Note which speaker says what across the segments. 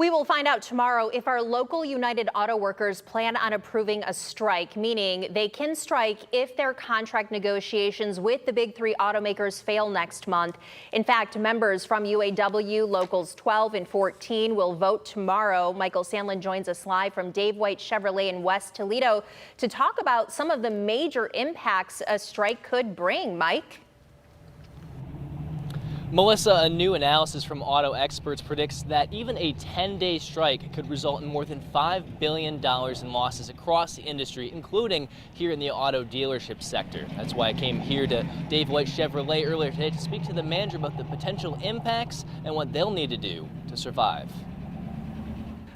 Speaker 1: We will find out tomorrow if our local United Auto Workers plan on approving a strike, meaning they can strike if their contract negotiations with the big three automakers fail next month. In fact, members from UAW Locals 12 and 14 will vote tomorrow. Michael Sandlin joins us live from Dave White Chevrolet in West Toledo to talk about some of the major impacts a strike could bring. Mike?
Speaker 2: Melissa, a new analysis from auto experts predicts that even a 10-day strike could result in more than $5 billion in losses across the industry, including here in the auto dealership sector. That's why I came here to Dave White Chevrolet earlier today to speak to the manager about the potential impacts and what they'll need to do to survive.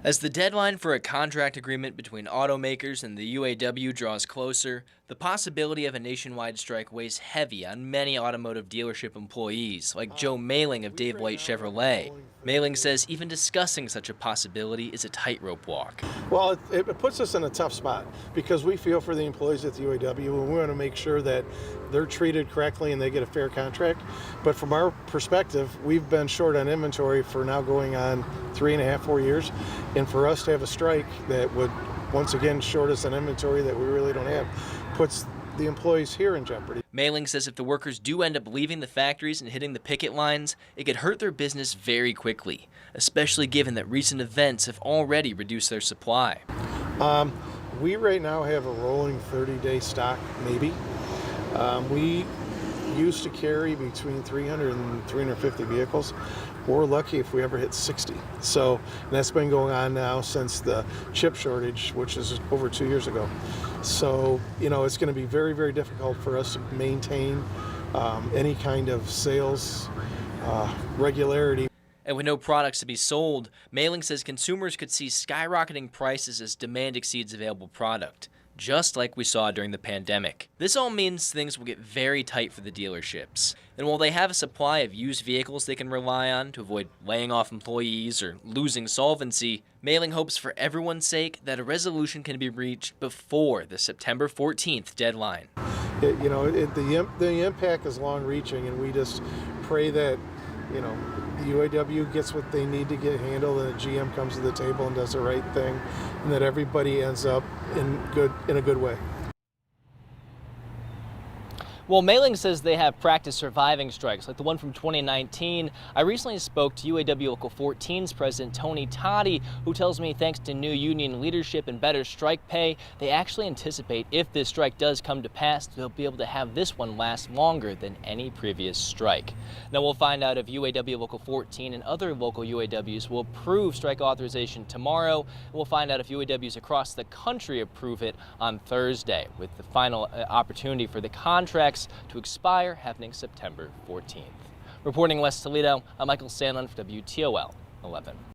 Speaker 2: As the deadline for a contract agreement between automakers and the UAW draws closer, the possibility of a nationwide strike weighs heavy on many automotive dealership employees, like Joe Mailing of Dave White Chevrolet. Mailing says even discussing such a possibility is a tightrope walk.
Speaker 3: Well, it puts us in a tough spot because we feel for the employees at the UAW and we want to make sure that they're treated correctly and they get a fair contract. But from our perspective, we've been short on inventory for now going on 3.5, 4 years. And for us to have a strike that would once again short us on inventory that we really don't have puts the employees here in jeopardy.
Speaker 2: Mailing says if the workers do end up leaving the factories and hitting the picket lines, it could hurt their business very quickly, especially given that recent events have already reduced their supply.
Speaker 3: We right now have a rolling 30-day stock, maybe. We used to carry between 300 and 350 vehicles. We're lucky if we ever hit 60. So that's been going on now since the chip shortage, which is over 2 years ago. So, you know, it's going to be very, very difficult for us to maintain any kind of sales regularity.
Speaker 2: And with no products to be sold, Mailing says consumers could see skyrocketing prices as demand exceeds available product, just like we saw during the pandemic. This all means things will get very tight for the dealerships. And while they have a supply of used vehicles they can rely on to avoid laying off employees or losing solvency, Mailing hopes for everyone's sake that a resolution can be reached before the September 14th deadline.
Speaker 3: The impact is long-reaching, and we just pray that, you know, the UAW gets what they need to get handled, and the GM comes to the table and does the right thing, and that everybody ends up in a good way.
Speaker 2: Well, Mailing says they have practiced surviving strikes, like the one from 2019. I recently spoke to UAW Local 14's president, Tony Toddy, who tells me thanks to new union leadership and better strike pay, they actually anticipate if this strike does come to pass, they'll be able to have this one last longer than any previous strike. Now, we'll find out if UAW Local 14 and other local UAWs will approve strike authorization tomorrow. We'll find out if UAWs across the country approve it on Thursday, with the final opportunity for the contracts to expire happening September 14th. Reporting West Toledo, I'm Michael Sandlin for WTOL 11.